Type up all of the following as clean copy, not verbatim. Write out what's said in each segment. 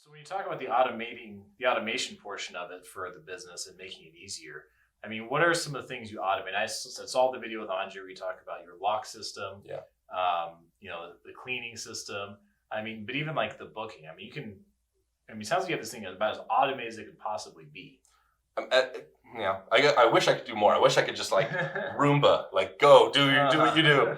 So when you talk about the automation portion of it for the business and making it easier, I mean, what are some of the things you automate? I saw the video with Andre. We talked about your lock system, Yeah. the cleaning system. I mean, but even like the booking. I mean, you can. I mean, it sounds like you have this thing about as automated as it could possibly be. I wish I could do more. I wish I could just like Roomba, like go do what you do.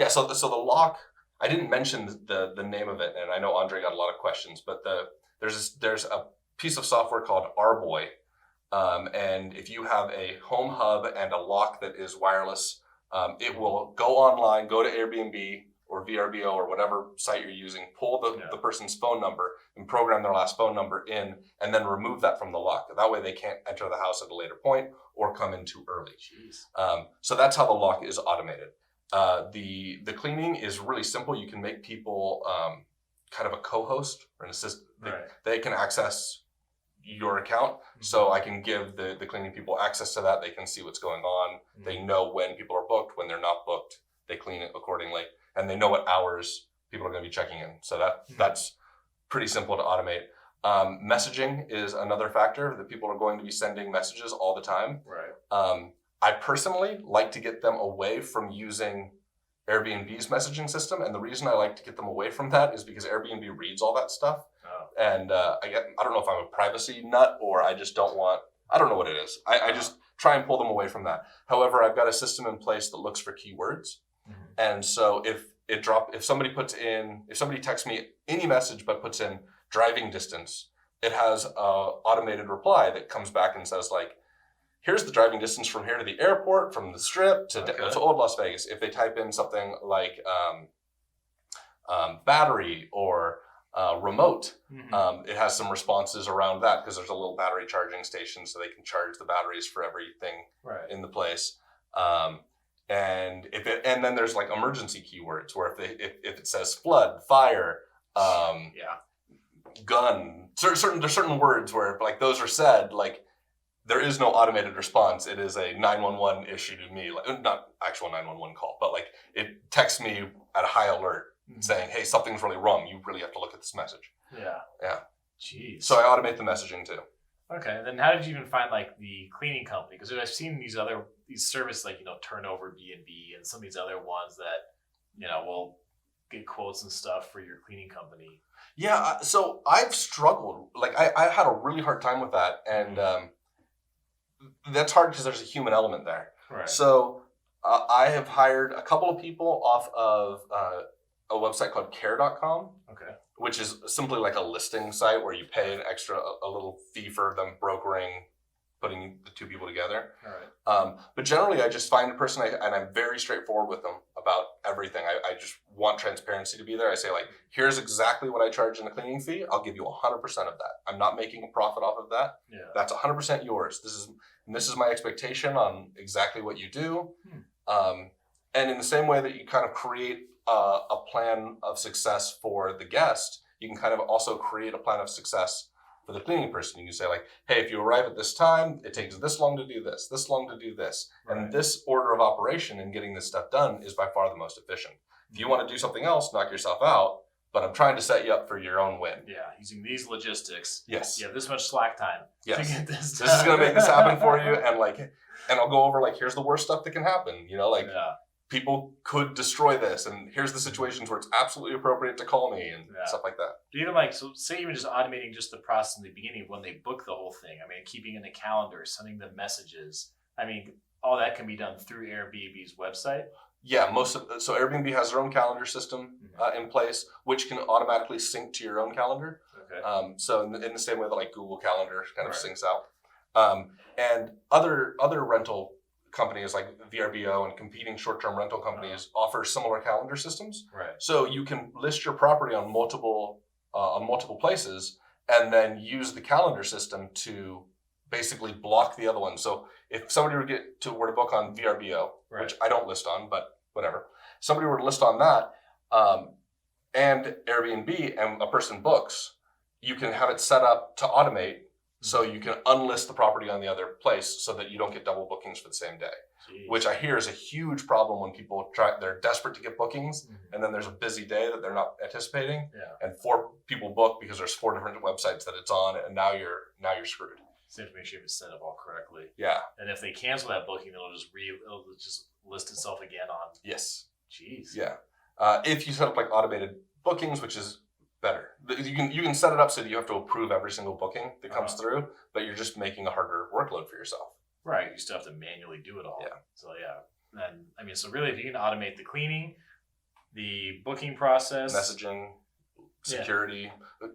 So the lock. I didn't mention the name of it, and I know Andre got a lot of questions. But there's a piece of software called Arboy, and if you have a home hub and a lock that is wireless, it will go online, go to Airbnb or VRBO or whatever site you're using, pull the person's phone number and program their last phone number in, and then remove that from the lock. That way they can't enter the house at a later point or come in too early. Jeez. So that's how the lock is automated. The cleaning is really simple. You can make people kind of a co-host or an assistant. Right. They can access your account. Mm-hmm. So I can give the cleaning people access to that. They can see what's going on. Mm-hmm. They know when people are booked, when they're not booked. They clean it accordingly. And they know what hours people are going to be checking in. So that's pretty simple to automate. Messaging is another factor that people are going to be sending messages all the time. Right. I personally like to get them away from using Airbnb's messaging system. And the reason I like to get them away from that is because Airbnb reads all that stuff. Oh. And I don't know if I'm a privacy nut or I just don't want, I don't know what it is. I just try and pull them away from that. However, I've got a system in place that looks for keywords. Mm-hmm. And so if somebody texts me any message but puts in driving distance, it has an automated reply that comes back and says like, here's the driving distance from here to the airport, from the strip to Old Las Vegas. If they type in something like battery or remote, mm-hmm. It has some responses around that because there's a little battery charging station so they can charge the batteries for everything in the place. And then there's like emergency keywords where if it says flood, fire, gun, there's certain words where like those are said, like there is no automated response. It is a 911 issue to me, like not actual 911 call, but like it texts me at a high alert saying, "Hey, something's really wrong. You really have to look at this message." Yeah. Jeez. So I automate the messaging too. Okay. Then how did you even find like the cleaning company? Because I've seen these services like Turnover B&B and some of these other ones that will get quotes and stuff for your cleaning company. Yeah. So I've struggled. Like I had a really hard time with that, and that's hard because there's a human element there. Right. So I have hired a couple of people off of a website called care.com. Okay. Which is simply like a listing site where you pay a little fee for them brokering, putting the two people together. All right. But generally, I just find a person and I'm very straightforward with them about everything. I just want transparency to be there. I say like, here's exactly what I charge in the cleaning fee. I'll give you 100% of that. I'm not making a profit off of that. Yeah. That's 100% yours. This is my expectation on exactly what you do. And in the same way that you kind of create a plan of success for the guest, you can kind of also create a plan of success for the cleaning person. You can say like, hey, if you arrive at this time, it takes this long to do this long to do this. Right. And this order of operation and getting this stuff done is by far the most efficient. If you want to do something else, knock yourself out, but I'm trying to set you up for your own win. Yeah, using these logistics. Yes. You have this much slack time. Yes. To get this is going to make this happen for you. And I'll go over like, here's the worst stuff that can happen. People could destroy this, and here's the situations where it's absolutely appropriate to call me and stuff like that. Even say even just automating just the process in the beginning when they book the whole thing. I mean, keeping in the calendar, sending them messages. I mean, all that can be done through Airbnb's website. Yeah, so Airbnb has their own calendar system in place, which can automatically sync to your own calendar. Okay. So in the same way that like Google Calendar kind of syncs out, and other rental companies like VRBO and competing short-term rental companies offer similar calendar systems. Right. So you can list your property on multiple places and then use the calendar system to basically block the other one. So if somebody were to book on VRBO, which I don't list on, but whatever, somebody were to list on that and Airbnb and a person books, you can have it set up to automate So you can unlist the property on the other place so that you don't get double bookings for the same day. Jeez. Which I hear is a huge problem when people they're desperate to get bookings, and then there's a busy day that they're not anticipating, and 4 people book because there's 4 different websites that it's on, and now you're screwed. So you have to make sure it's set up all correctly. Yeah. And if they cancel that booking, it'll just list itself again on. Yes. Jeez. Yeah. If you set up like automated bookings, which is better, you can set it up so that you have to approve every single booking that comes through, but you're just making a harder workload for yourself. Right. You still have to manually do it all. Yeah. So then I mean, so really, if you can automate the cleaning, the booking process, messaging, security,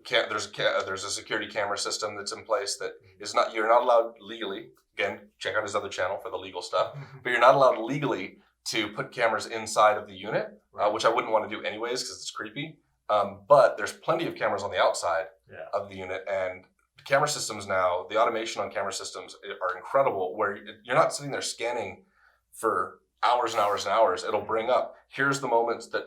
there's a security camera system that's in place that is not, you're not allowed legally, again, check out his other channel for the legal stuff, but you're not allowed legally to put cameras inside of the unit, which I wouldn't want to do anyways because it's creepy. But there's plenty of cameras on the outside of the unit, and the camera systems now, the automation on camera systems are incredible, where you're not sitting there scanning for hours and hours and hours. It'll bring up, here's the moments that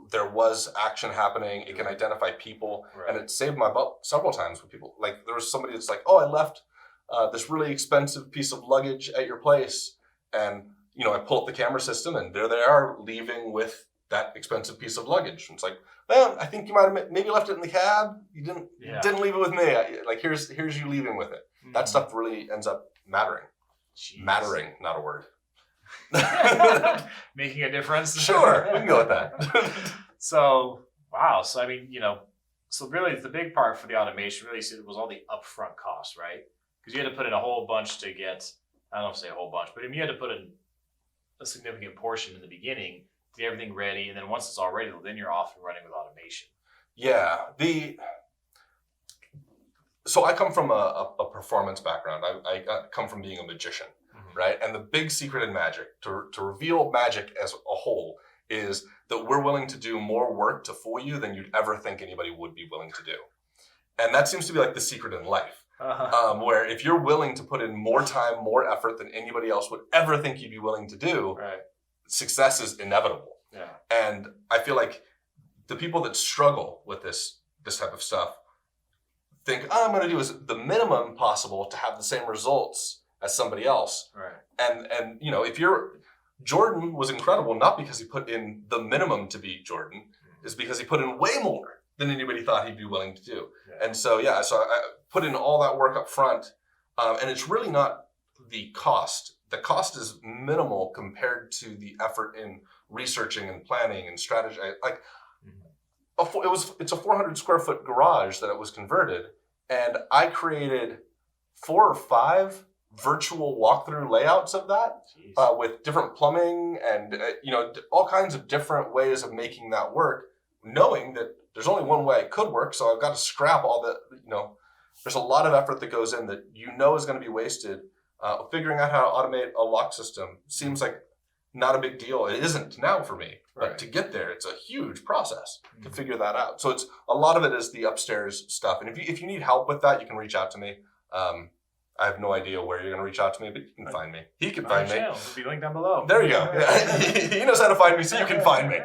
there was action happening. It can identify people, and it saved my butt several times with people. Like there was somebody that's like, oh, I left this really expensive piece of luggage at your place, and I pull up the camera system, and there they are leaving with that expensive piece of luggage. And it's like, well, I think you might have maybe left it in the cab. You didn't leave it with me. Here's you leaving with it. That stuff really ends up mattering. Jeez. Mattering, not a word. Making a difference. Sure, we can go with that. So, wow. So, I mean, so really the big part for the automation really was all the upfront costs, right? Because you had to put in a whole bunch to get, I don't know if to say a whole bunch, but you had to put in a significant portion in the beginning to get everything ready. And then once it's all ready, then you're off and running with automation. Yeah. So I come from a performance background. I come from being a magician, right? And the big secret in magic, to reveal magic as a whole, is that we're willing to do more work to fool you than you'd ever think anybody would be willing to do. And that seems to be like the secret in life, where if you're willing to put in more time, more effort than anybody else would ever think you'd be willing to do, success is inevitable. Yeah. And I feel like the people that struggle with this type of stuff think, I'm going to do is the minimum possible to have the same results as somebody else. Right. And if Jordan was incredible, not because he put in the minimum to be Jordan, is because he put in way more than anybody thought he'd be willing to do. Yeah. And so I put in all that work up front, and it's really not the cost. The cost is minimal compared to the effort in researching and planning and strategy. It's a 400 square foot garage that it was converted, and I created 4 or 5 virtual walkthrough layouts of that with different plumbing and all kinds of different ways of making that work, knowing that there's only one way it could work. So I've got to scrap all the there's a lot of effort that goes in that is going to be wasted. Figuring out how to automate a lock system seems like not a big deal. It isn't now for me, but to get there, it's a huge process to figure that out. So it's a lot of it is the upstairs stuff. And if you need help with that, you can reach out to me. I have no idea where you're going to reach out to me, but you can find me. He can find me. It'll be linked down below. There you go. He knows how to find me, so you can find me.